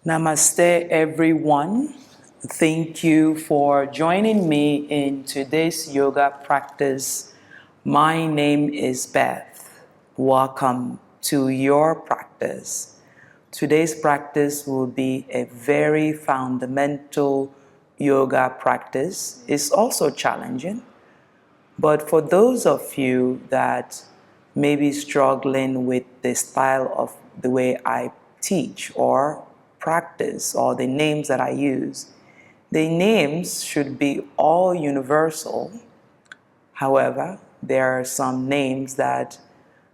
Namaste, everyone. Thank you for joining me in today's yoga practice. My name is Beth. Welcome to your practice. Today's practice will be a very fundamental yoga practice. It's also challenging, but for those of you that may be struggling with the style of the way I teach or practice or the names that I use, the names should be all universal. However, there are some names that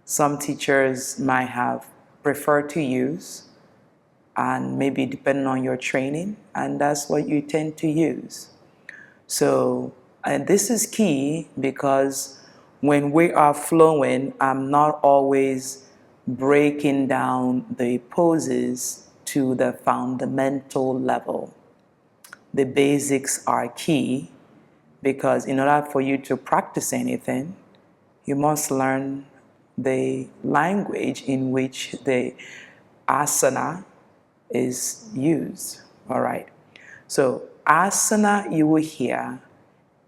some teachers might have preferred to use, and maybe depending on your training, and that's what you tend to use. So, and this is key because when we are flowing, I'm not always breaking down the poses to the fundamental level. The basics are key because in order for you to practice anything, you must learn the language in which the asana is used. All right. So asana you will hear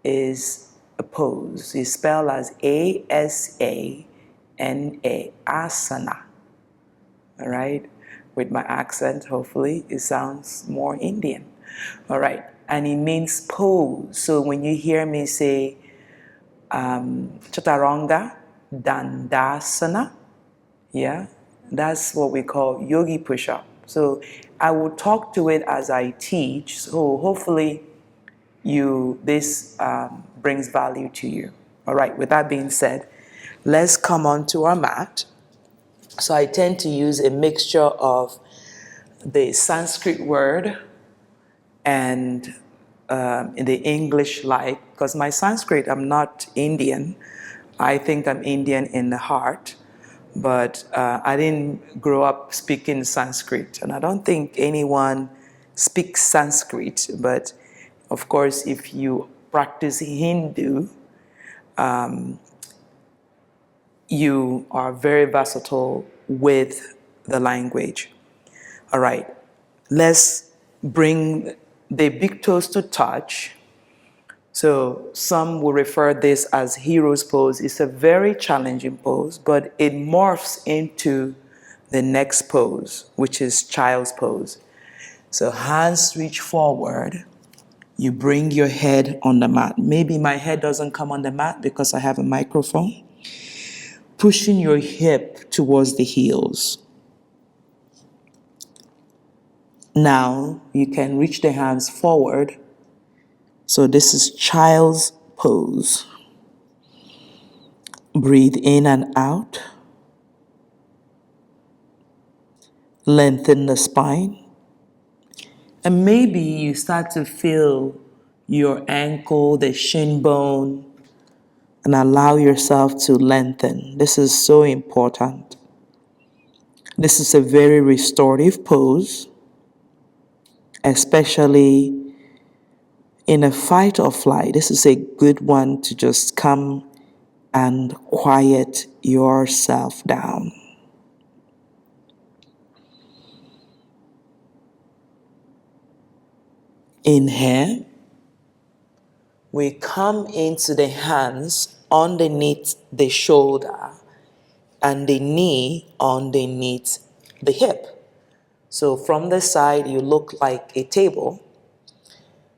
is a pose. It's spelled as A-S-A-N-A, asana. All right. With my accent, hopefully it sounds more Indian. All right. And it means pose. So when you hear me say chaturanga dandasana, yeah, that's what we call yogi push-up. So I will talk to it as I teach. So hopefully this brings value to you. All right, with that being said, let's come on to our mat. So I tend to use a mixture of the Sanskrit word and in the English because my Sanskrit, I'm not Indian. I think I'm Indian in the heart, but I didn't grow up speaking Sanskrit, and I don't think anyone speaks Sanskrit, but of course, if you practice Hindu, you are very versatile with the language. All right, let's bring the big toes to touch. So some will refer this as hero's pose. It's a very challenging pose, but it morphs into the next pose, which is child's pose. So hands reach forward. You bring your head on the mat. Maybe my head doesn't come on the mat because I have a microphone. Pushing your hip towards the heels. Now you can reach the hands forward. So this is child's pose. Breathe in and out. Lengthen the spine. And maybe you start to feel your ankle, the shin bone, and allow yourself to lengthen. This is so important. This is a very restorative pose, especially in a fight or flight. This is a good one to just come and quiet yourself down. Inhale. We come into the hands underneath the shoulder and the knee underneath the hip. So from the side, you look like a table.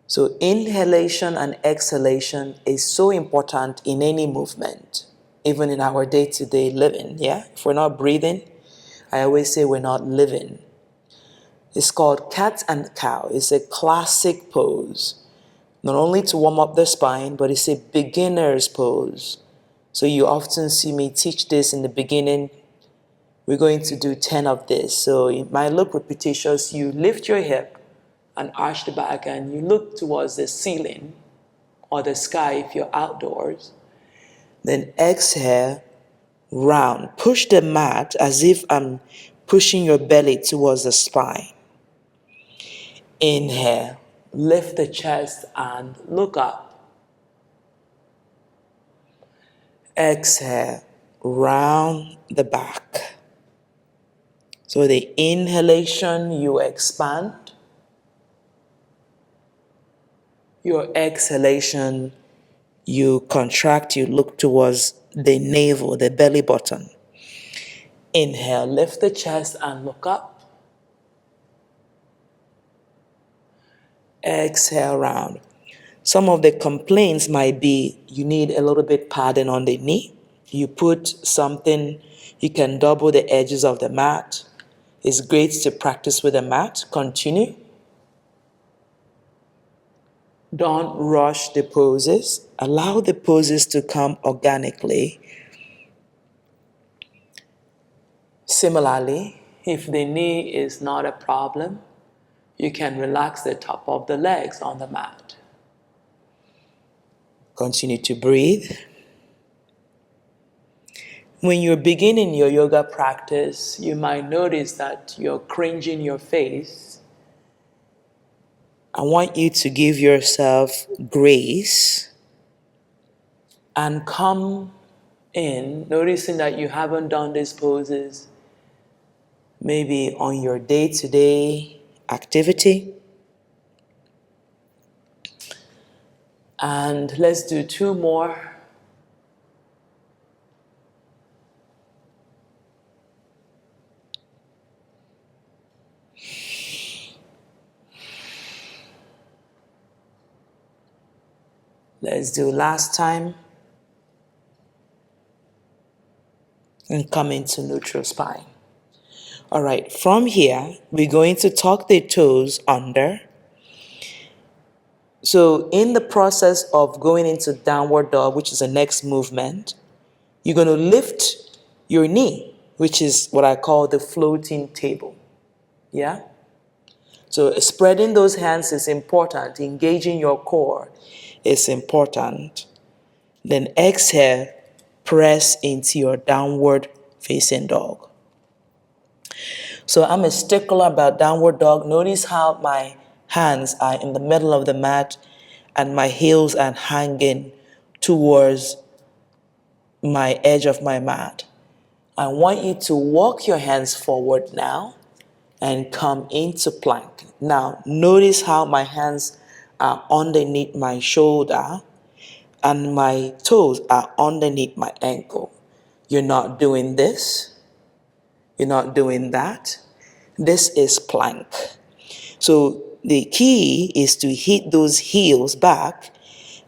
So inhalation and exhalation is so important in any movement, even in our day-to-day living, yeah? If we're not breathing, I always say we're not living. It's called cat and cow. It's a classic pose. Not only to warm up the spine, but it's a beginner's pose. So you often see me teach this in the beginning. We're going to do 10 of this. So it might look repetitious. You lift your hip and arch the back and you look towards the ceiling or the sky if you're outdoors. Then exhale, round. Push the mat as if I'm pushing your belly towards the spine. Inhale, lift the chest and look up. Exhale, round the back. So the inhalation, you expand. Your exhalation, you contract, you look towards the navel, the belly button. Inhale, lift the chest and look up. Exhale, round. Some of the complaints might be you need a little bit padding on the knee. You put something, you can double the edges of the mat. It's great to practice with a mat. Continue. Don't rush the poses. Allow the poses to come organically. Similarly, if the knee is not a problem, you can relax the top of the legs on the mat. Continue to breathe. When you're beginning your yoga practice, you might notice that you're cringing your face. I want you to give yourself grace and come in, noticing that you haven't done these poses maybe on your day-to-day activity. And let's do 2 more. Let's do last time. And come into neutral spine. All right, from here, we're going to tuck the toes under. So in the process of going into downward dog, which is the next movement, you're going to lift your knee, which is what I call the floating table. Yeah? So spreading those hands is important. Engaging your core is important. Then exhale, press into your downward facing dog. So I'm a stickler about downward dog. Notice how my hands are in the middle of the mat and my heels are hanging towards my edge of my mat. I want you to walk your hands forward now and come into plank. Now, notice how my hands are underneath my shoulder and my toes are underneath my ankle. You're not doing this. You're not doing that. This is plank. So the key is to hit those heels back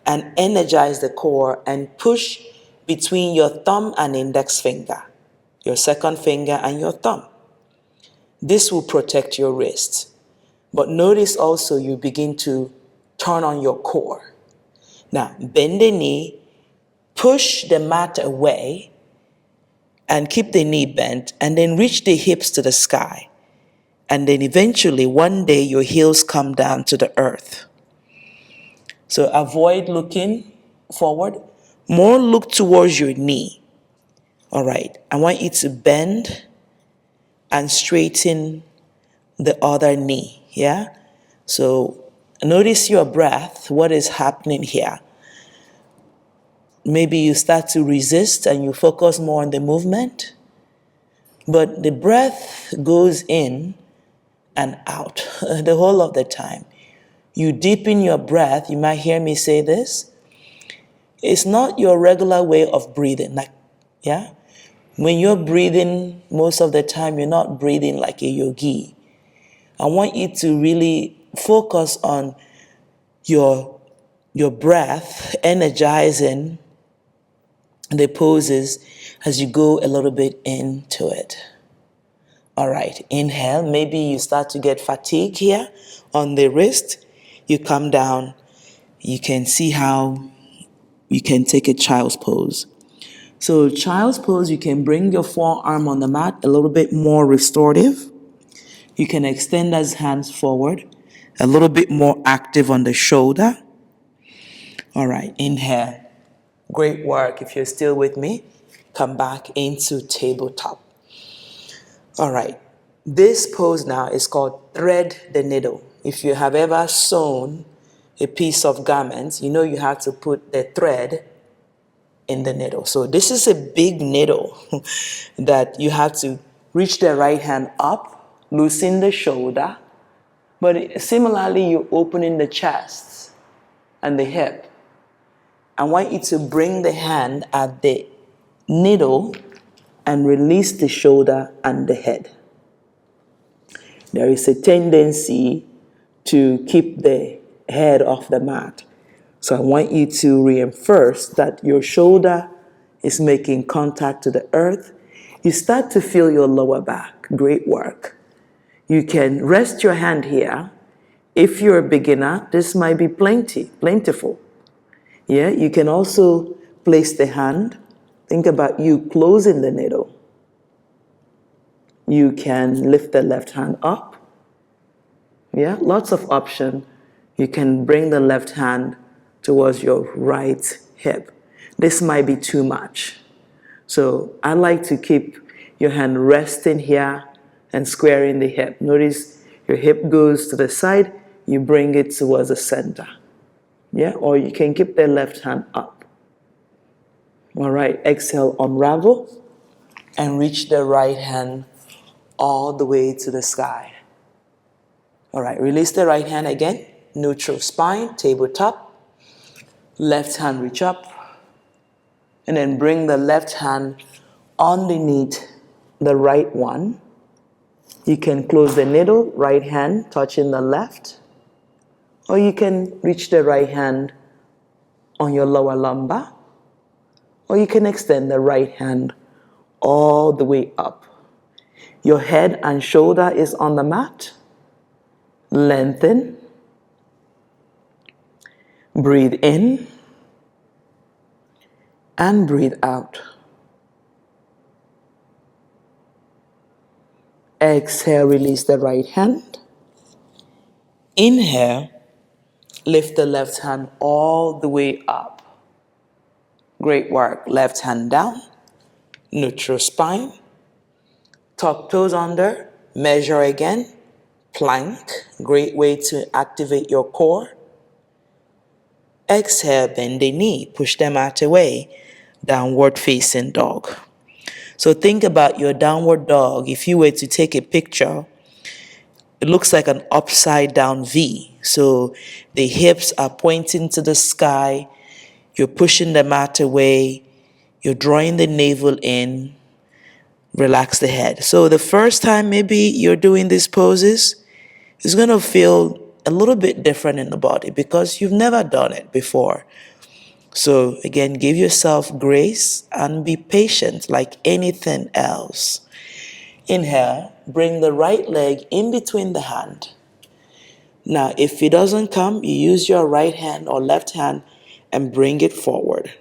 and energize the core and push between your thumb and index finger, your second finger and your thumb. This will protect your wrist. But notice also you begin to turn on your core. Now, bend the knee, push the mat away, and keep the knee bent, and then reach the hips to the sky. And then eventually, one day, your heels come down to the earth. So avoid looking forward. More look towards your knee. All right. I want you to bend and straighten the other knee. Yeah? So notice your breath. What is happening here? Maybe you start to resist and you focus more on the movement. But the breath goes in and out the whole of the time. You deepen your breath. You might hear me say this. It's not your regular way of breathing. Yeah? When you're breathing, most of the time, you're not breathing like a yogi. I want you to really focus on your breath, energizing the poses as you go a little bit into it. All right, inhale. Maybe you start to get fatigue here on the wrist. You come down. You can see how you can take a child's pose. So child's pose, you can bring your forearm on the mat a little bit more restorative. You can extend those hands forward, a little bit more active on the shoulder. All right, inhale. Great work. If you're still with me, come back into tabletop. All right, this pose now is called thread the needle. If you have ever sewn a piece of garment, you know you have to put the thread in the needle. So this is a big needle that you have to Reach the right hand up, loosen the shoulder. But similarly, you're opening the chest and the hip. I want you to bring the hand at the middle and release the shoulder and the head. There is a tendency to keep the head off the mat. So I want you to reinforce that your shoulder is making contact to the earth. You start to feel your lower back. Great work. You can rest your hand here. If you're a beginner, this might be plentiful. Yeah, you can also place the hand. Think about you closing the needle. You can lift the left hand up. Yeah, lots of options. You can bring the left hand towards your right hip. This might be too much. So I like to keep your hand resting here and squaring the hip. Notice your hip goes to the side, you bring it towards the center. Yeah, or you can keep the left hand up. All right, exhale, unravel, and reach the right hand all the way to the sky. All right, release the right hand again, neutral spine, tabletop. Left hand reach up, and then bring the left hand underneath the right one. You can close the needle, right hand touching the left, or you can reach the right hand on your lower lumbar, or you can extend the right hand all the way up. Your head and shoulder is on the mat. Lengthen. Breathe in and breathe out. Exhale, release the right hand. Inhale, lift the left hand all the way up. Great work. Left hand down, neutral spine. Tuck toes under, measure again. Plank, great way to activate your core. Exhale, bend the knee, push the mat away. Downward facing dog. So think about your downward dog. If you were to take a picture, it looks like an upside down V. So the hips are pointing to the sky. You're pushing the mat away. You're drawing the navel in. Relax the head. So the first time maybe you're doing these poses, it's going to feel a little bit different in the body because you've never done it before. So again, give yourself grace and be patient like anything else. Inhale, bring the right leg in between the hand. Now, if it doesn't come, you use your right hand or left hand and bring it forward.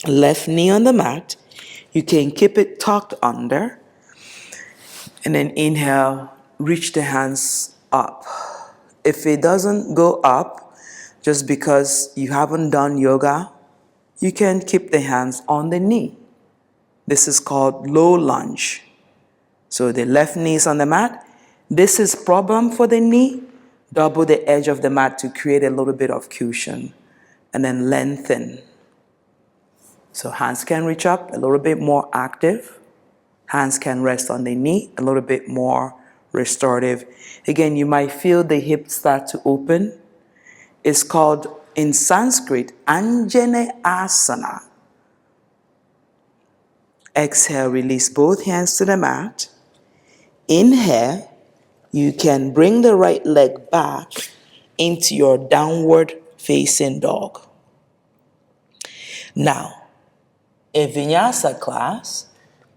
Left knee on the mat. You can keep it tucked under. And then inhale, reach the hands up. If it doesn't go up, just because you haven't done yoga, you can keep the hands on the knee. This is called low lunge. So the left knee is on the mat. This is problem for the knee. Double the edge of the mat to create a little bit of cushion. And then lengthen. So hands can reach up, a little bit more active. Hands can rest on the knee, a little bit more restorative. Again, you might feel the hips start to open. It's called, in Sanskrit, Anjane Asana. Exhale, release both hands to the mat. Inhale, you can bring the right leg back into your downward facing dog. Now, in Vinyasa class,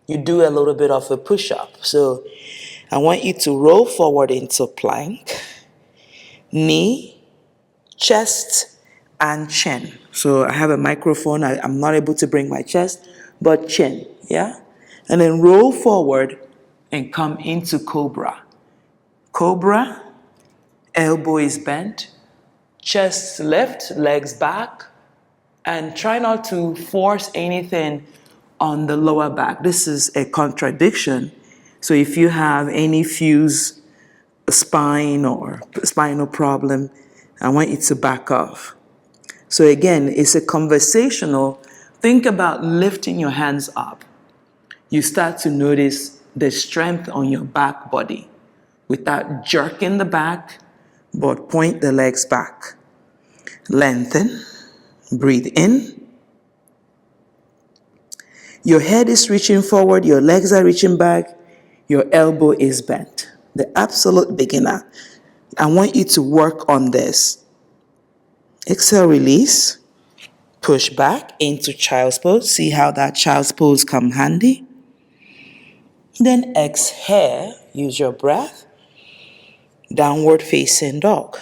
you do a little bit of a push-up. So I want you to roll forward into plank, knee, chest, and chin. So I have a microphone. I'm not able to bring my chest, but chin, yeah? And then roll forward and come into cobra. Cobra, elbow is bent, chest lift, legs back, and try not to force anything on the lower back. This is a contradiction. So if you have any fused spine or spinal problem, I want you to back off. So again, it's a conversational. Think about lifting your hands up. You start to notice the strength on your back body without jerking the back, but point the legs back. Lengthen. Breathe in. Your head is reaching forward, your legs are reaching back, your elbow is bent. The absolute beginner. I want you to work on this. Exhale, release. Push back into child's pose. See how that child's pose come handy? Then exhale, use your breath. Downward facing dog.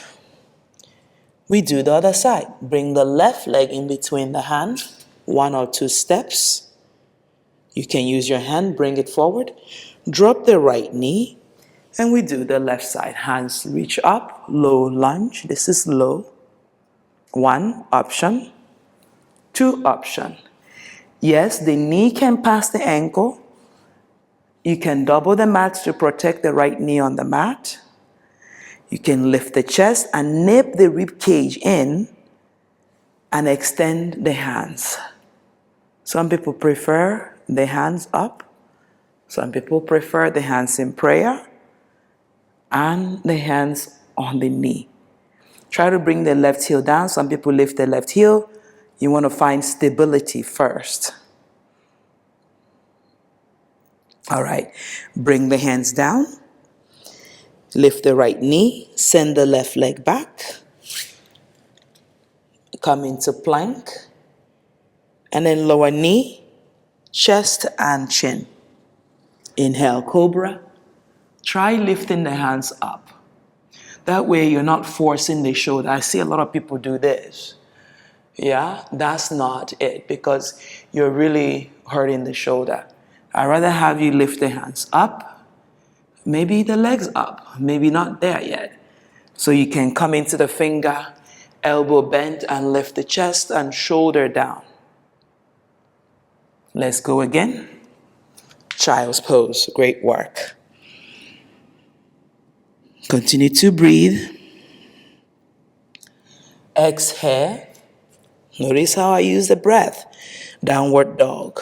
We do the other side. Bring the left leg in between the hand, 1 or 2 steps. You can use your hand, bring it forward. Drop the right knee, and we do the left side. Hands reach up, low lunge. This is low. 1 option, 2 option. Yes, the knee can pass the ankle. You can double the mat to protect the right knee on the mat. You can lift the chest and nip the rib cage in and extend the hands. Some people prefer the hands up. Some people prefer the hands in prayer and the hands on the knee. Try to bring the left heel down. Some people lift the left heel. You want to find stability first. All right. Bring the hands down. Lift the right knee. Send the left leg back. Come into plank. And then lower knee, chest and chin. Inhale, cobra. Try lifting the hands up. That way you're not forcing the shoulder. I see a lot of people do this. Yeah, that's not it because you're really hurting the shoulder. I'd rather have you lift the hands up, maybe the legs up, maybe not there yet. So you can come into the finger, elbow bent, and lift the chest and shoulder down. Let's go again. Child's pose. Great work. Continue to breathe. Exhale. Notice how I use the breath. Downward dog.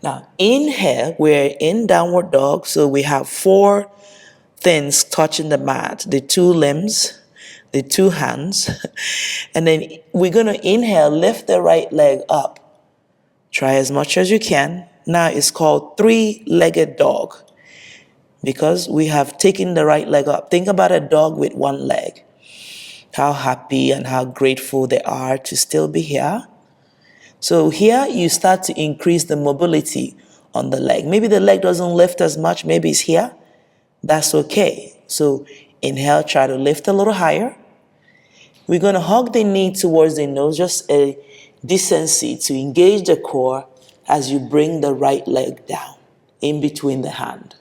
Now, inhale. We're in downward dog, so we have 4 things touching the mat. The 2 limbs, the 2 hands. And then we're going to inhale, lift the right leg up. Try as much as you can. Now it's called 3-legged dog because we have taken the right leg up. Think about a dog with 1 leg. How happy and how grateful they are to still be here. So here you start to increase the mobility on the leg. Maybe the leg doesn't lift as much. Maybe it's here. That's okay. So inhale, try to lift a little higher. We're going to hug the knee towards the nose, just a decency to engage the core as you bring the right leg down in between the hand.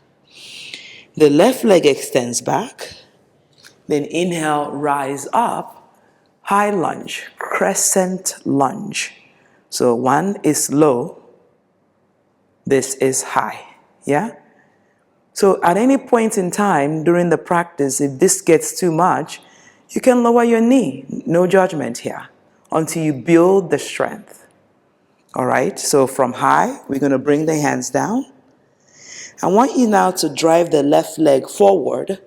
The left leg extends back. Then inhale, rise up, high lunge, crescent lunge. So 1 is low, this is high, yeah? So at any point in time during the practice, if this gets too much, you can lower your knee, no judgment here, until you build the strength. All right, so from high, we're going to bring the hands down. I want you now to drive the left leg forward.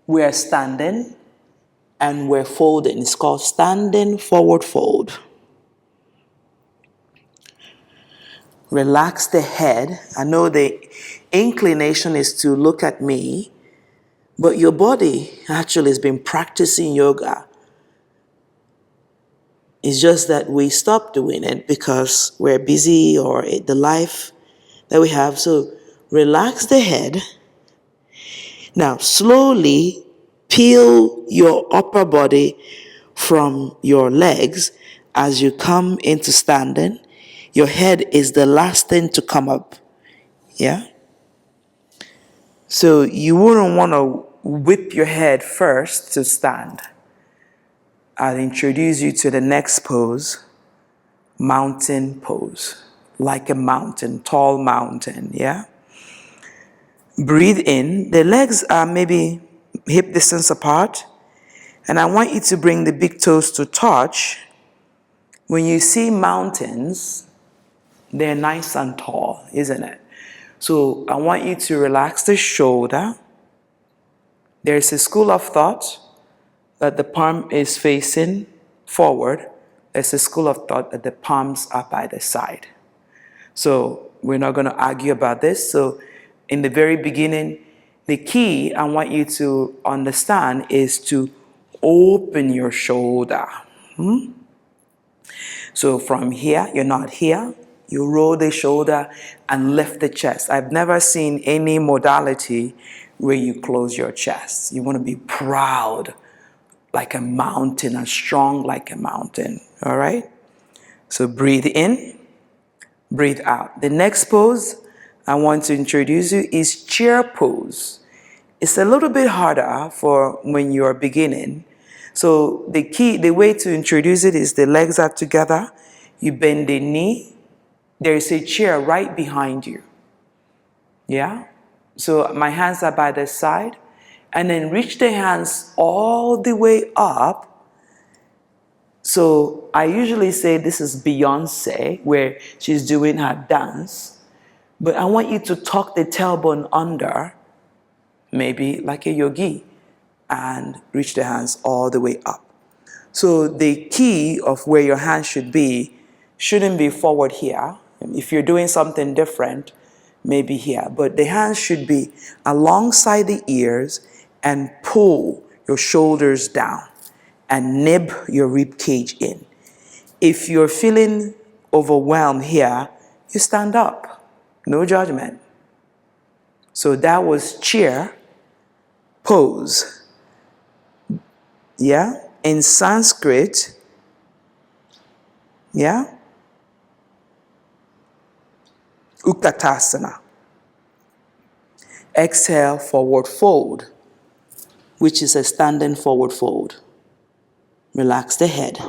We're standing and we're folding. It's called standing forward fold. Relax the head. I know the inclination is to look at me, but your body actually has been practicing yoga. It's just that we stopped doing it because we're busy or the life that we have. So relax the head. Now slowly peel your upper body from your legs as you come into standing. Your head is the last thing to come up. Yeah? So you wouldn't want to whip your head first to stand. I'll introduce you to the next pose, mountain pose, like a mountain, tall mountain, yeah? Breathe in. The legs are maybe hip distance apart, and I want you to bring the big toes to touch. When you see mountains, They're nice and tall, isn't it? So I want you to relax the shoulder. There's a school of thought that the palm is facing forward. There's a school of thought that the palms are by the side. So we're not going to argue about this. So in the very beginning, the key I want you to understand is to open your shoulder. So from here, you're not here. You roll the shoulder and lift the chest. I've never seen any modality where you close your chest. You want to be proud like a mountain and strong like a mountain. All right? So breathe in, breathe out. The next pose I want to introduce you is chair pose. It's a little bit harder for when you're beginning. So the way to introduce it is the legs are together. You bend the knee. There is a chair right behind you. Yeah? So my hands are by the side. And then reach the hands all the way up. So I usually say this is Beyonce, where she's doing her dance. But I want you to tuck the tailbone under, maybe like a yogi, and reach the hands all the way up. So the key of where your hands shouldn't be forward here. If you're doing something different, maybe here. But the hands should be alongside the ears and pull your shoulders down and nib your rib cage in. If you're feeling overwhelmed here, you stand up. No judgment. So that was chair pose. Yeah? In Sanskrit, yeah? Utkatasana. Exhale, forward fold, which is a standing forward fold. Relax the head.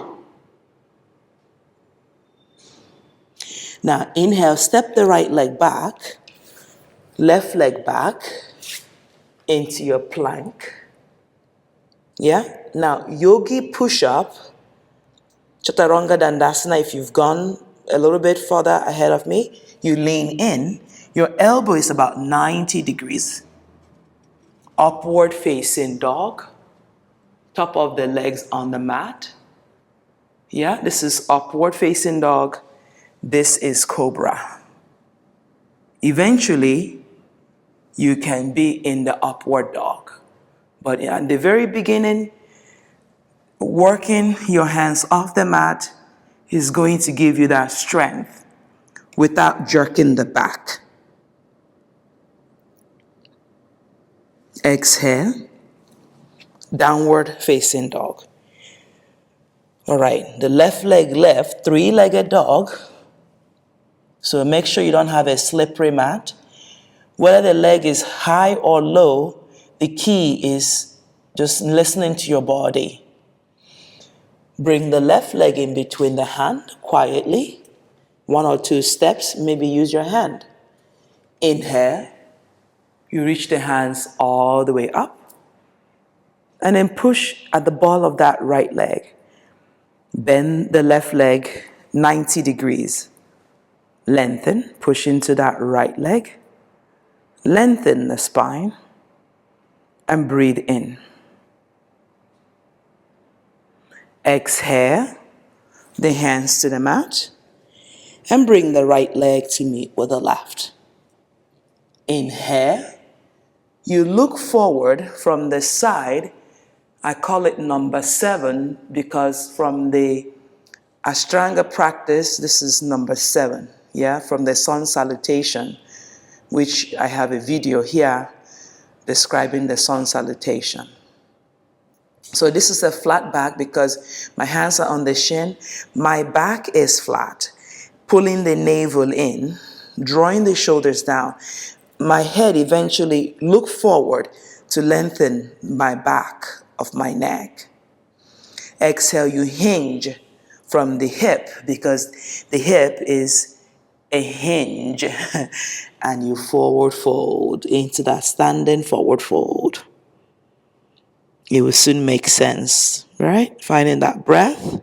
Now inhale, step the right leg back, left leg back into your plank. Yeah? Now yogi push-up, Chaturanga Dandasana. If you've gone a little bit further ahead of me, you lean in. Your elbow is about 90 degrees. Upward facing dog. Top of the legs on the mat. Yeah, this is upward facing dog. This is cobra. Eventually, you can be in the upward dog. But at the very beginning, working your hands off the mat is going to give you that strength without jerking the back. Exhale, downward facing dog. All right, the left leg left, three-legged dog. So make sure you don't have a slippery mat. Whether the leg is high or low, the key is just listening to your body. Bring the left leg in between the hand quietly. 1 or 2 steps, maybe use your hand. Inhale, you reach the hands all the way up. And then push at the ball of that right leg. Bend the left leg 90 degrees. Lengthen, push into that right leg. Lengthen the spine. And breathe in. Exhale, the hands to the mat. And bring the right leg to meet with the left. Inhale, you look forward from the side. I call it number 7 because from the Ashtanga practice, this is number 7, yeah, from the sun salutation, which I have a video here describing the sun salutation. So this is a flat back because my hands are on the shin. My back is flat, pulling the navel in, drawing the shoulders down. My head eventually look forward to lengthen my back of my neck. Exhale, you hinge from the hip because the hip is a hinge and you forward fold into that standing forward fold. It will soon make sense, right? Finding that breath.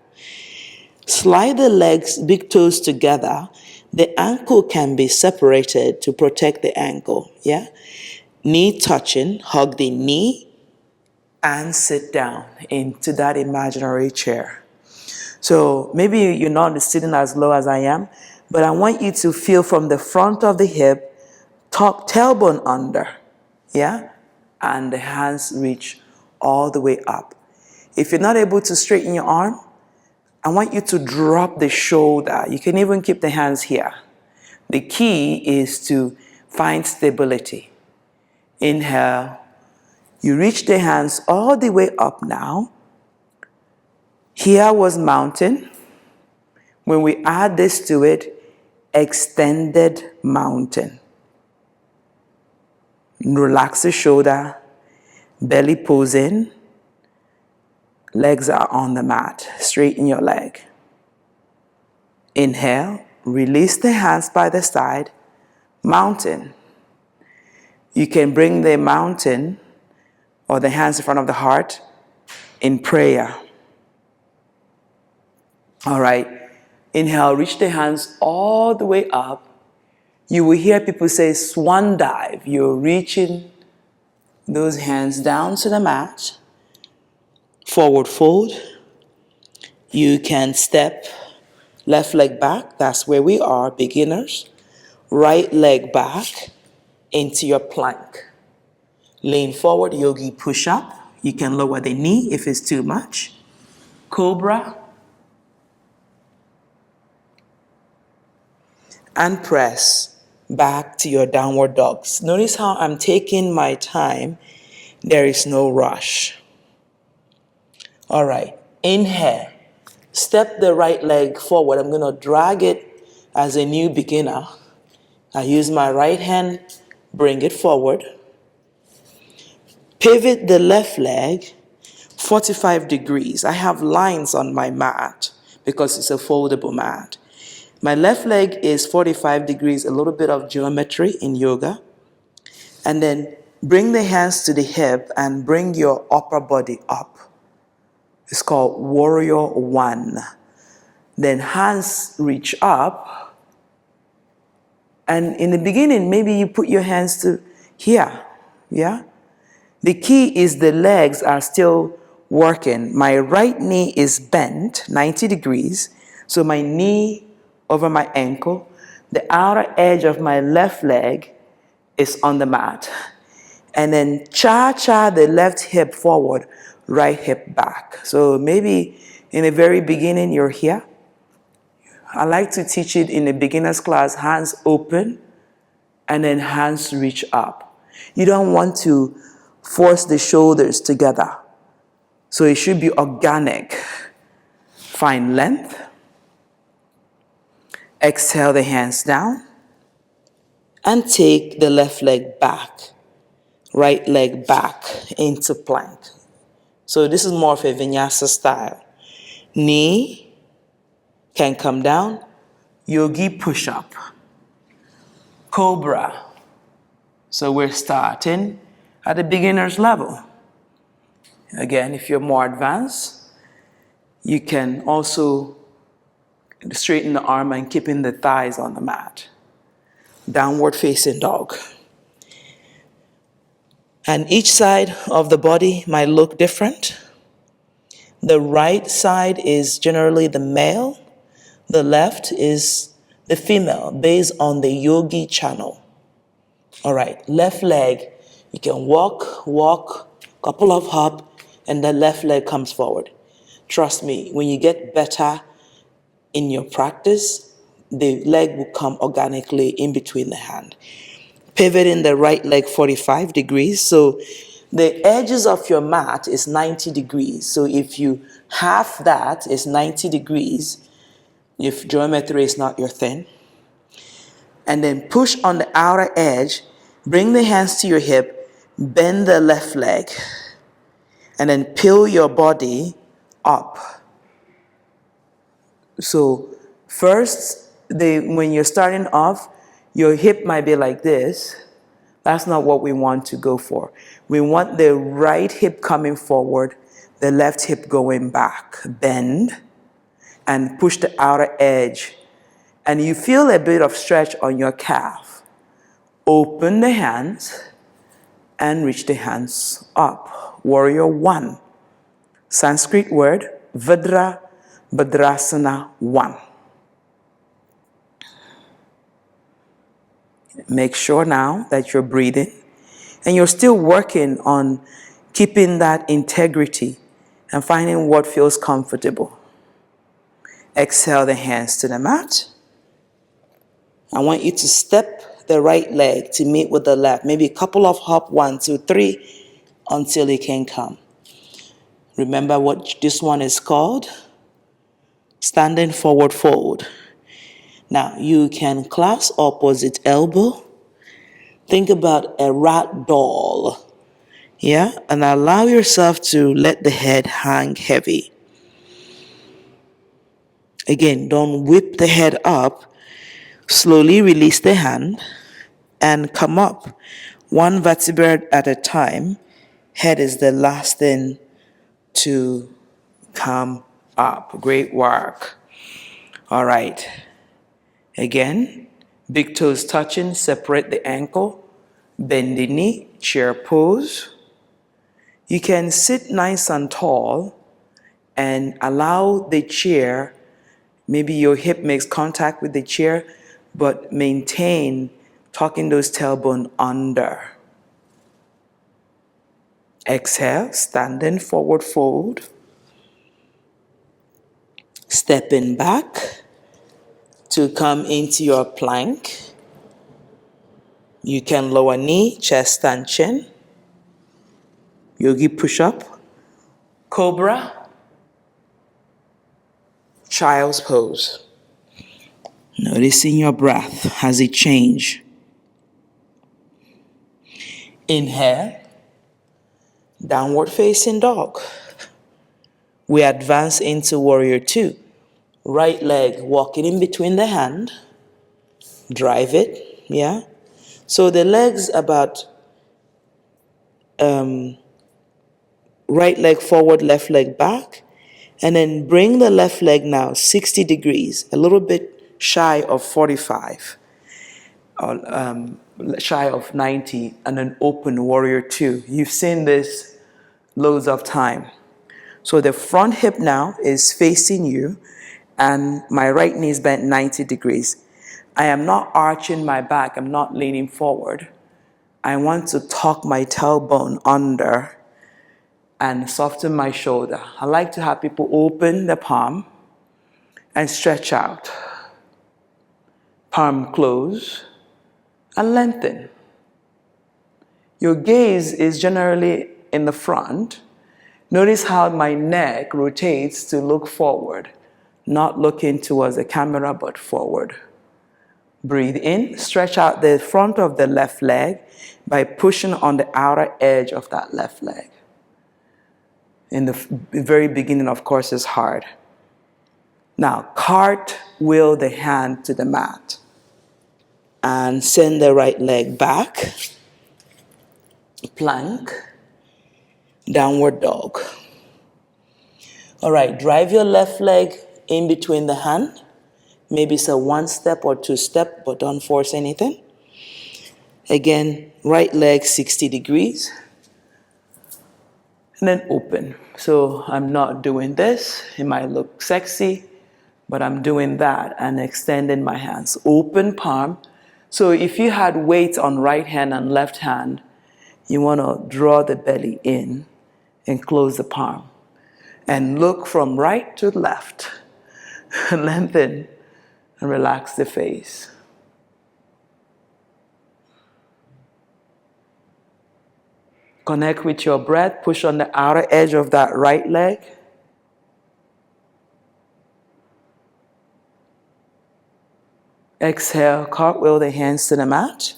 Slide the legs, big toes together. The ankle can be separated to protect the ankle, yeah? Knee touching, hug the knee, and sit down into that imaginary chair. So maybe you're not sitting as low as I am, but I want you to feel from the front of the hip, top tailbone under, yeah? And the hands reach all the way up. If you're not able to straighten your arm, I want you to drop the shoulder. You can even keep the hands here. The key is to find stability. Inhale. You reach the hands all the way up now. Here was mountain. When we add this to it, extended mountain. Relax the shoulder, belly pulls in, legs are on the mat. Straighten your leg. Inhale, release the hands by the side, mountain. You can bring the mountain or the hands in front of the heart in prayer. All right, inhale, reach the hands all the way up. You will hear people say swan dive. You're reaching those hands down to the mat. Forward fold. You can step left leg back. That's where we are, beginners. Right leg back into your plank. Lean forward, yogi push up. You can lower the knee if it's too much. Cobra. And press back to your downward dogs. Notice how I'm taking my time. There is no rush. All right, inhale. Step the right leg forward. I'm going to drag it as a new beginner. I use my right hand, bring it forward. Pivot the left leg 45 degrees. I have lines on my mat because it's a foldable mat. My left leg is 45 degrees, a little bit of geometry in yoga. And then bring the hands to the hip and bring your upper body up. It's called Warrior One. Then hands reach up. And in the beginning, maybe you put your hands to here, yeah? The key is the legs are still working. My right knee is bent 90 degrees. So my knee over my ankle. The outer edge of my left leg is on the mat. And then cha-cha the left hip forward, right hip back. So maybe in the very beginning you're here. I like to teach it in the beginner's class, hands open and then hands reach up. You don't want to force the shoulders together. So it should be organic. Find length. Exhale the hands down. And take the left leg back. Right leg back into plank. So this is more of a vinyasa style. Knee can come down. Yogi push up. Cobra. So we're starting at the beginner's level. Again, if you're more advanced, you can also straighten the arm and keeping the thighs on the mat. Downward facing dog. And each side of the body might look different. The right side is generally the male. The left is the female, based on the yogi channel. All right, left leg, you can walk, couple of hop, and the left leg comes forward. Trust me, when you get better in your practice, the leg will come organically in between the hand. Pivoting the right leg 45 degrees. So the edges of your mat is 90 degrees. So if you half that, is 90 degrees, if geometry is not your thing. And then push on the outer edge, bring the hands to your hip, bend the left leg, and then peel your body up. So first, when you're starting off, your hip might be like this. That's not what we want to go for. We want the right hip coming forward, the left hip going back. Bend and push the outer edge and you feel a bit of stretch on your calf, open the hands and reach the hands up. Warrior One. Sanskrit word, Vajra Bhadrasana 1. Make sure now that you're breathing and you're still working on keeping that integrity and finding what feels comfortable. Exhale the hands to the mat. I want you to step the right leg to meet with the left. Maybe a couple of hop, 1, 2, 3, until it can come. Remember what this one is called? Standing forward fold. Now you can clasp opposite elbow. Think about a rat doll. Yeah, and allow yourself to let the head hang heavy. Again, don't whip the head up. Slowly release the hand and come up. One vertebra at a time. Head is the last thing to come up. Great work. All right. Again, big toes touching, separate the ankle, bend the knee, chair pose. You can sit nice and tall and allow the chair, maybe your hip makes contact with the chair, but maintain tucking those tailbone under. Exhale, standing forward fold. Stepping back to come into your plank. You can lower knee, chest and chin. Yogi push-up, cobra, child's pose. Noticing your breath as it changes. Inhale, downward facing dog. We advance into warrior 2. Right leg walking in between the hand. Drive it, yeah. So the legs about right leg forward, left leg back. And then bring the left leg now 60 degrees, a little bit shy of 45, or shy of 90, and then open warrior 2. You've seen this loads of time. So the front hip now is facing you, and my right knee is bent 90 degrees. I am not arching my back, I'm not leaning forward. I want to tuck my tailbone under and soften my shoulder. I like to have people open the palm and stretch out. Palm close and lengthen. Your gaze is generally in the front. Notice how my neck rotates to look forward, not looking towards the camera, but forward. Breathe in, stretch out the front of the left leg by pushing on the outer edge of that left leg. In the very beginning, of course, is hard. Now, cartwheel the hand to the mat and send the right leg back. Plank, downward dog. All right, drive your left leg in between the hand. Maybe it's a 1 step or 2 step, but don't force anything. Again, right leg 60 degrees. And then open. So I'm not doing this. It might look sexy, but I'm doing that and extending my hands. Open palm. So if you had weight on right hand and left hand, you want to draw the belly in and close the palm. And look from right to left. Lengthen and relax the face. Connect with your breath. Push on the outer edge of that right leg. Exhale, cartwheel the hands to the mat.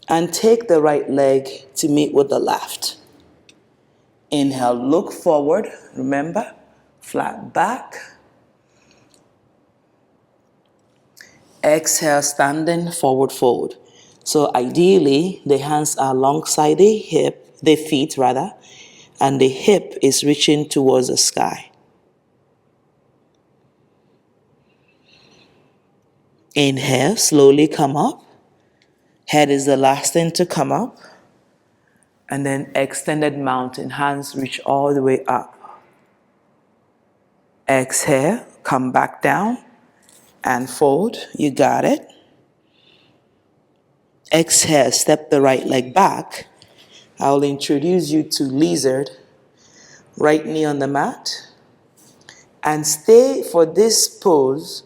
And take the right leg to meet with the left. Inhale, look forward. Remember, flat back. Exhale, standing forward fold. So ideally, the hands are alongside the hip, the feet rather, and the hip is reaching towards the sky. Inhale, slowly come up. Head is the last thing to come up. And then extended mountain, hands reach all the way up. Exhale, come back down and fold. You got it. Exhale, step the right leg back. I'll introduce you to lizard. Right knee on the mat. And stay for this pose.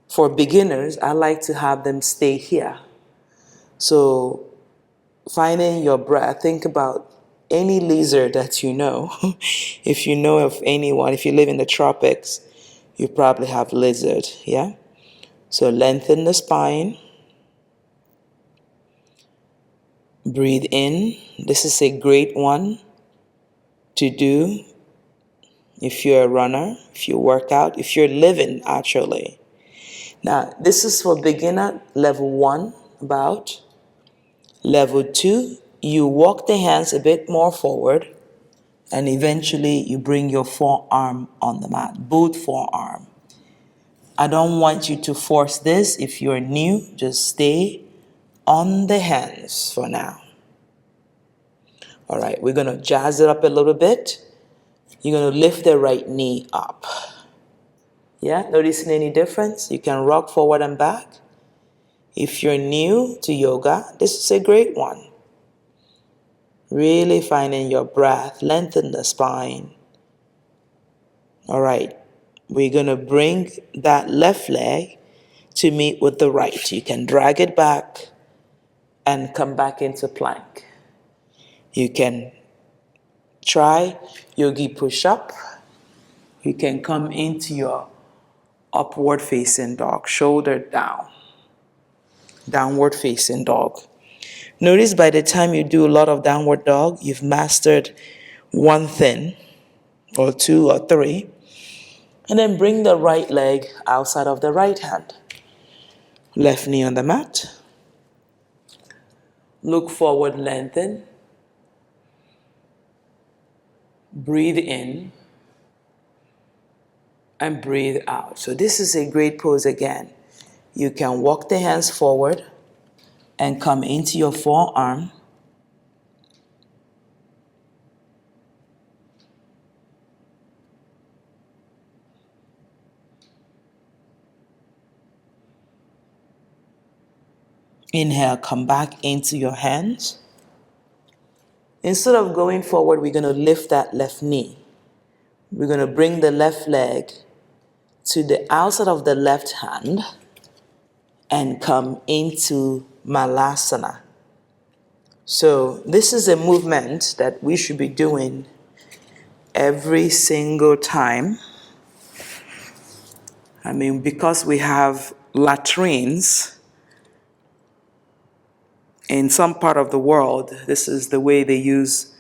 For beginners, I like to have them stay here. So finding your breath, think about any lizard that you know. If you know of anyone, if you live in the tropics, you probably have lizard, yeah? So lengthen the spine. Breathe in. This is a great one to do if you're a runner, if you work out, if you're living actually. Now, this is for beginner level 1 about. Level 2, you walk the hands a bit more forward and eventually you bring your forearm on the mat, both forearm. I don't want you to force this. If you're new, just stay on the hands for now. All right, we're going to jazz it up a little bit. You're going to lift the right knee up. Yeah, noticing any difference? You can rock forward and back. If you're new to yoga, this is a great one. Really finding your breath, lengthen the spine. All right, we're going to bring that left leg to meet with the right. You can drag it back and come back into plank. You can try yogi push-up. You can come into your upward facing dog, shoulder down. Downward facing dog. Notice by the time you do a lot of downward dog, you've mastered one thing, or 2 or 3. And then bring the right leg outside of the right hand. Left knee on the mat. Look forward, lengthen. Breathe in. And breathe out. So this is a great pose again. You can walk the hands forward and come into your forearm. Inhale, come back into your hands. Instead of going forward, we're going to lift that left knee. We're going to bring the left leg to the outside of the left hand and come into Malasana. So this is a movement that we should be doing every single time. I mean, because we have latrines in some part of the world, this is the way they use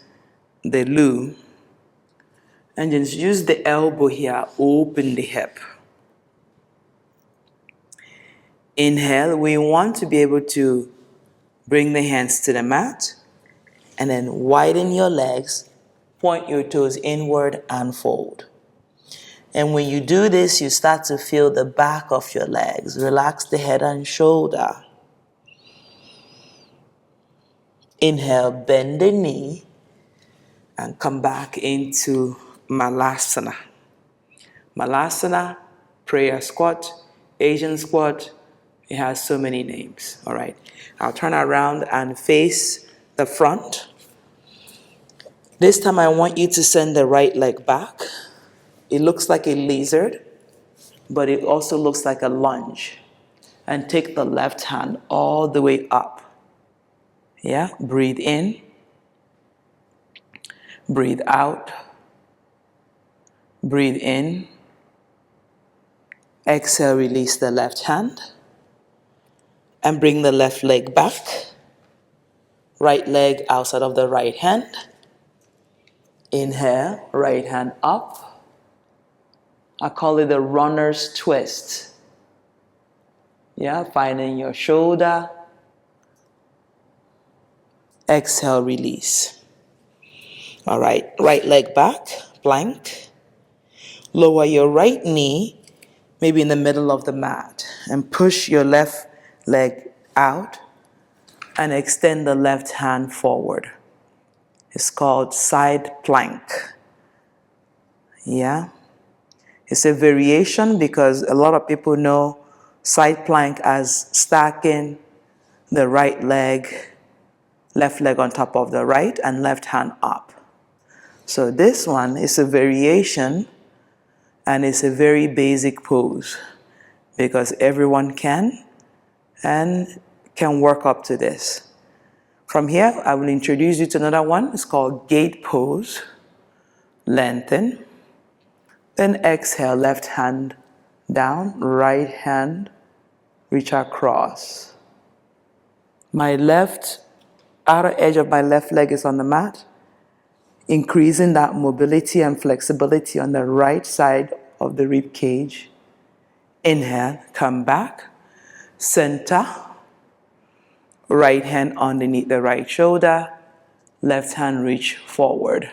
the loo. And just use the elbow here, open the hip. Inhale, we want to be able to bring the hands to the mat and then widen your legs, point your toes inward and fold. And when you do this, you start to feel the back of your legs. Relax the head and shoulder. Inhale, bend the knee and come back into Malasana. Malasana, prayer squat, Asian squat, it has so many names. All right, I'll turn around and face the front. This time I want you to send the right leg back. It looks like a lizard, but it also looks like a lunge. And take the left hand all the way up. Yeah, breathe in. Breathe out. Breathe in. Exhale, release the left hand. And bring the left leg back. Right leg outside of the right hand. Inhale, right hand up. I call it the runner's twist. Yeah, finding your shoulder. Exhale, release. All right, right leg back, plank. Lower your right knee, maybe in the middle of the mat. and push your left leg out and extend the left hand forward. It's called side plank. Yeah. It's a variation because a lot of people know side plank as stacking the right leg, left leg on top of the right and left hand up. So this one is a variation and it's a very basic pose because everyone can work up to this. From here, I will introduce you to another one. It's called gate pose. Lengthen. Then exhale, left hand down, right hand, reach across. My left outer edge of my left leg is on the mat, increasing that mobility and flexibility on the right side of the rib cage. Inhale, come back, center, right hand underneath the right shoulder, left hand reach forward.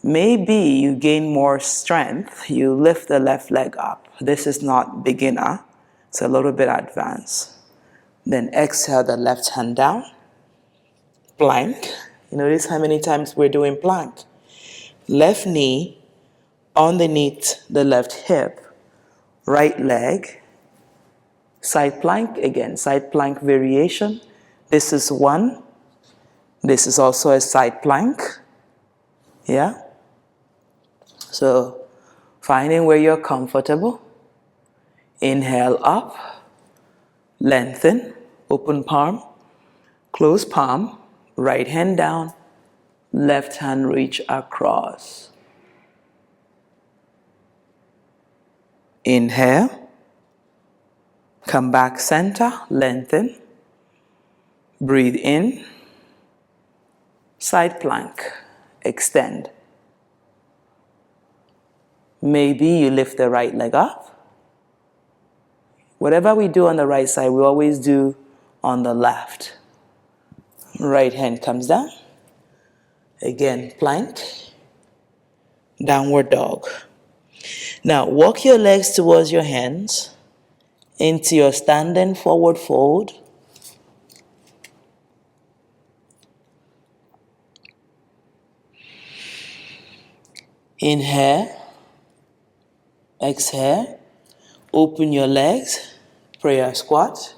Maybe you gain more strength, you lift the left leg up. This is not beginner, it's a little bit advanced. Then exhale the left hand down, plank. You notice how many times we're doing plank. Left knee underneath the left hip, right leg, side plank, again, side plank variation. This is one. This is also a side plank. Yeah? So, finding where you're comfortable. Inhale up, lengthen, open palm, close palm, right hand down, left hand reach across. Inhale, come back center, lengthen, breathe in, side plank, extend. Maybe you lift the right leg up. Whatever we do on the right side, we always do on the left. Right hand comes down. Again, plank, downward dog. Now, walk your legs towards your hands into your standing forward fold. Inhale, exhale, open your legs, prayer squat.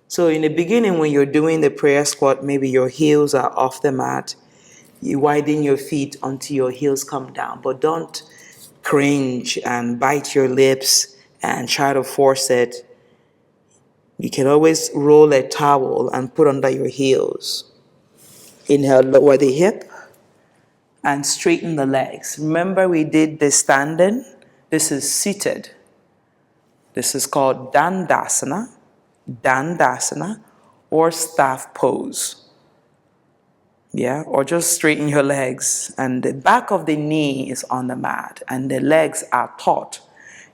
So in the beginning, when you're doing the prayer squat, maybe your heels are off the mat. You widen your feet until your heels come down, but don't cringe and bite your lips and try to force it. You can always roll a towel and put under your heels. Inhale, lower the hip and straighten the legs. Remember we did the standing. This is seated. This is called Dandasana, or staff pose. Yeah, or just straighten your legs and the back of the knee is on the mat and the legs are taut.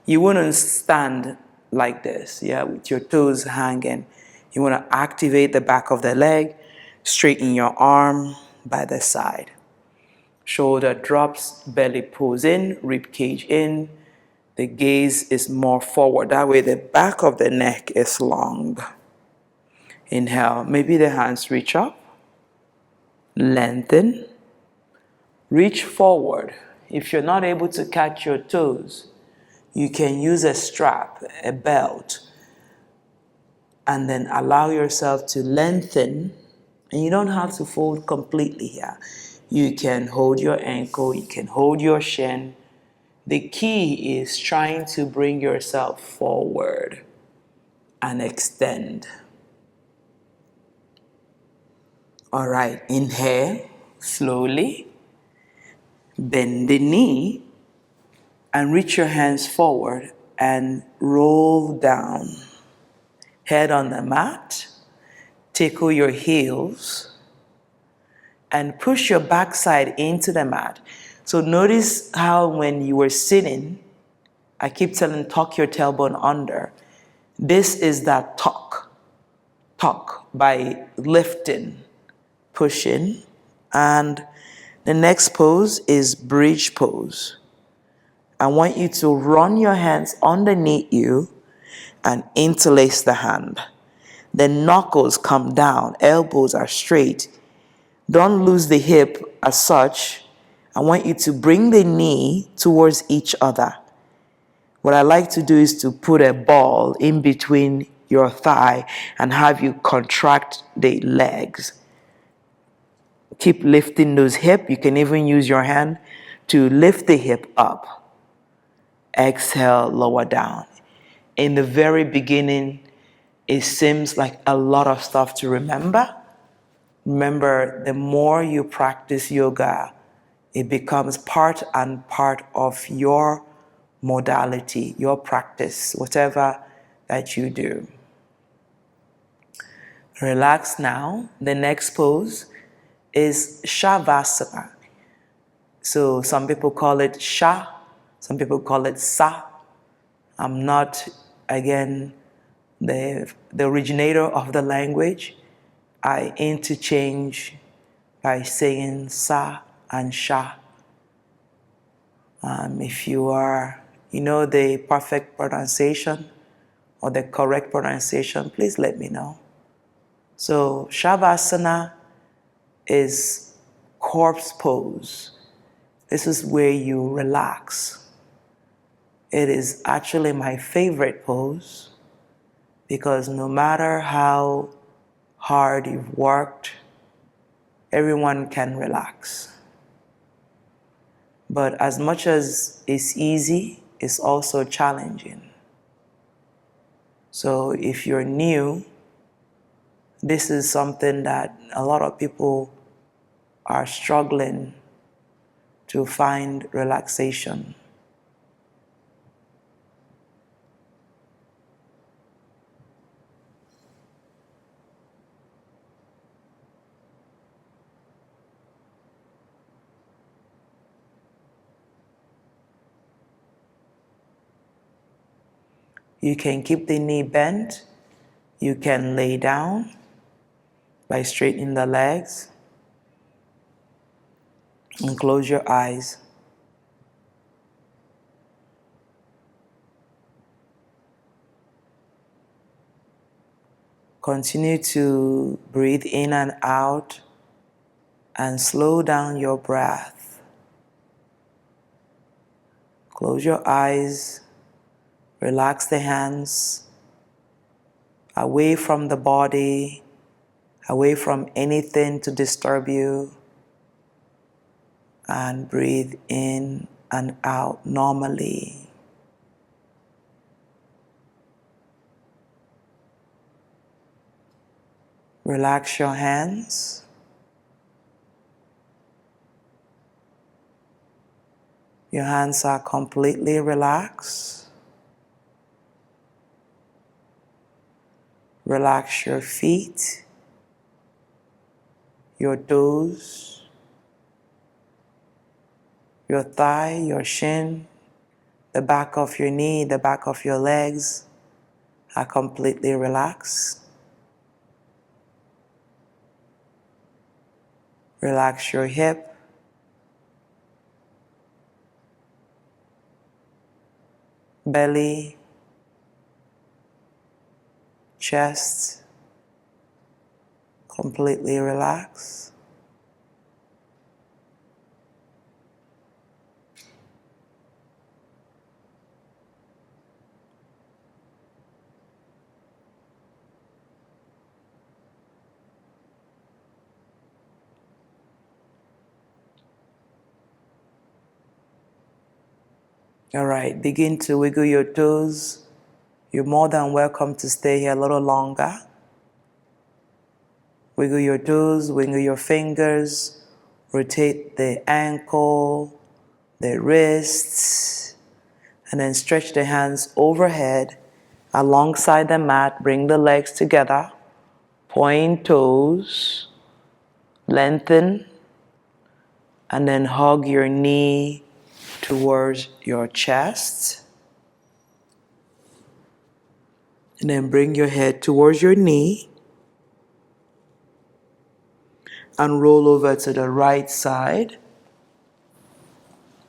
You wouldn't stand like this, yeah, with your toes hanging. You want to activate the back of the leg, straighten your arm by the side. Shoulder drops, belly pulls in, rib cage in. The gaze is more forward. That way the back of the neck is long. Inhale, maybe the hands reach up. Lengthen. Reach forward. If you're not able to catch your toes, you can use a strap, a belt, and then allow yourself to lengthen. And you don't have to fold completely here. You can hold your ankle, you can hold your shin. The key is trying to bring yourself forward and extend. All right, inhale slowly, bend the knee and reach your hands forward and roll down. Head on the mat, tickle your heels and push your backside into the mat. So notice how when you were sitting, I keep telling tuck your tailbone under. This is that tuck by lifting, pushing. And the next pose is bridge pose. I want you to run your hands underneath you and interlace the hand. The knuckles come down, elbows are straight. Don't lose the hip as such. I want you to bring the knee towards each other. What I like to do is to put a ball in between your thigh and have you contract the legs. Keep lifting those hips. You can even use your hand to lift the hip up. Exhale, lower down. In the very beginning, it seems like a lot of stuff to remember. Remember, the more you practice yoga, it becomes part and part of your modality, your practice, whatever that you do. Relax now. The next pose is Shavasana. So some people call it Sha, some people call it Sa. I'm not, again, the originator of the language. I interchange by saying Sa and Sha. If you know the perfect pronunciation or the correct pronunciation, please let me know. So Shavasana is corpse pose. This is where you relax. It is actually my favorite pose because no matter how hard you've worked, everyone can relax. But as much as it's easy, it's also challenging. So if you're new, this is something that a lot of people are struggling to find relaxation. You can keep the knee bent. You can lay down by straightening the legs and close your eyes. Continue to breathe in and out and slow down your breath. Close your eyes, relax the hands away from the body, away from anything to disturb you, and breathe in and out normally. Relax your hands. Your hands are completely relaxed. Relax your feet, your toes, your thigh, your shin, the back of your knee, the back of your legs are completely relaxed. Relax your hip, belly, chest, completely relaxed. All right, begin to wiggle your toes. You're more than welcome to stay here a little longer. Wiggle your toes, wiggle your fingers, rotate the ankle, the wrists, and then stretch the hands overhead alongside the mat. Bring the legs together, point toes, lengthen, and then hug your knee towards your chest. And then bring your head towards your knee and roll over to the right side.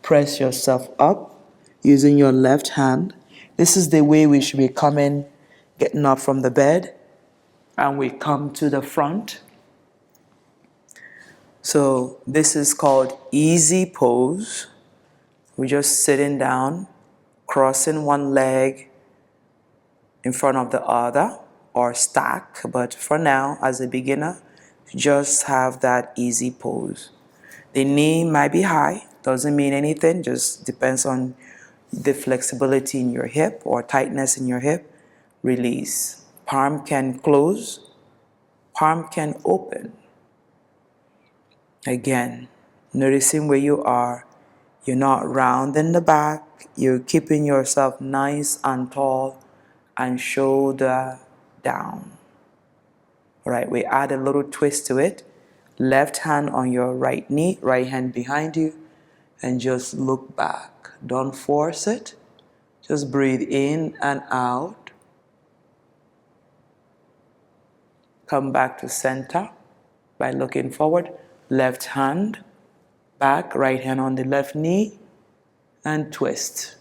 Press yourself up using your left hand. This is the way we should be getting up from the bed, and we come to the front. So this is called easy pose. We're just sitting down, crossing one leg in front of the other, or stack. But for now, as a beginner, just have that easy pose. The knee might be high, doesn't mean anything, just depends on the flexibility in your hip or tightness in your hip. Release. Palm can close, palm can open. Again, noticing where you are. You're not round in the back, you're keeping yourself nice and tall and shoulder down. All right, we add a little twist to it. Left hand on your right knee, right hand behind you, and just look back. Don't force it. Just breathe in and out. Come back to center by looking forward. Left hand back, right hand on the left knee, and twist.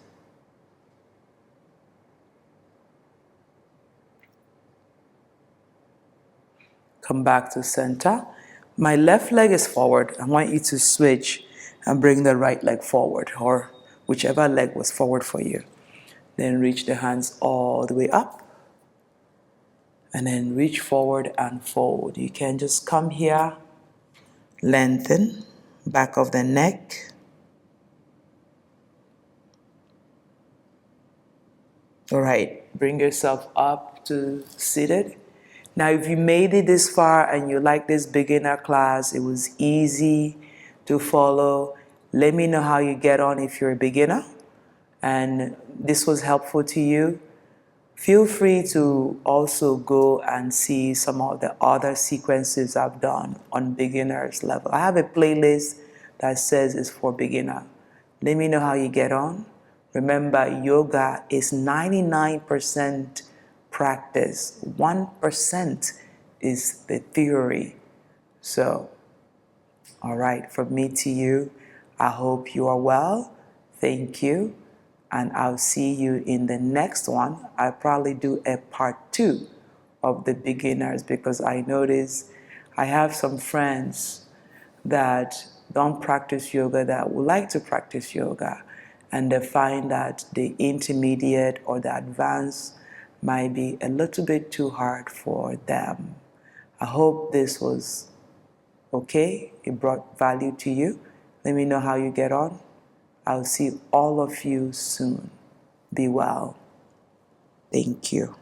Come back to center. My left leg is forward. I want you to switch and bring the right leg forward, or whichever leg was forward for you. Then reach the hands all the way up. And then reach forward and fold. You can just come here, lengthen, back of the neck. All right, bring yourself up to seated. Now, if you made it this far and you like this beginner class, it was easy to follow. Let me know how you get on if you're a beginner and this was helpful to you. Feel free to also go and see some of the other sequences I've done on beginner's level. I have a playlist that says it's for beginner. Let me know how you get on. Remember, yoga is 99% practice. 1% is the theory. So, all right, from me to you, I hope you are well. Thank you. And I'll see you in the next one. I'll probably do a part 2 of the beginners because I notice I have some friends that don't practice yoga that would like to practice yoga, and they find that the intermediate or the advanced might be a little bit too hard for them. I hope this was okay. It brought value to you. Let me know how you get on. I'll see all of you soon. Be well. Thank you.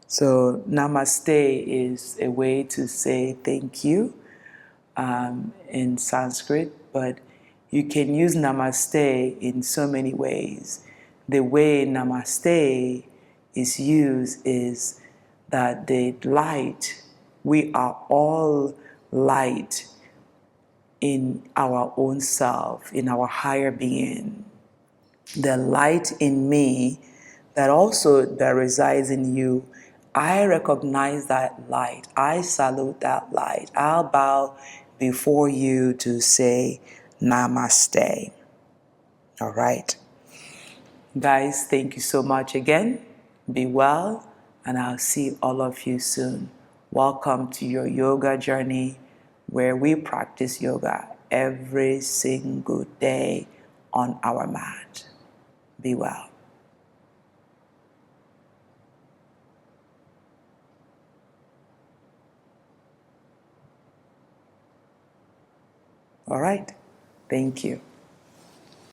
So namaste is a way to say thank you in Sanskrit, but you can use namaste in so many ways. The way namaste is used is that the light, we are all light in our own self, in our higher being. The light in me that resides in you, I recognize that light. I salute that light. I'll bow before you to say namaste. All right. Guys, thank you so much again. Be well, and I'll see all of you soon. Welcome to your yoga journey where we practice yoga every single day on our mat. Be well. All right. Thank you.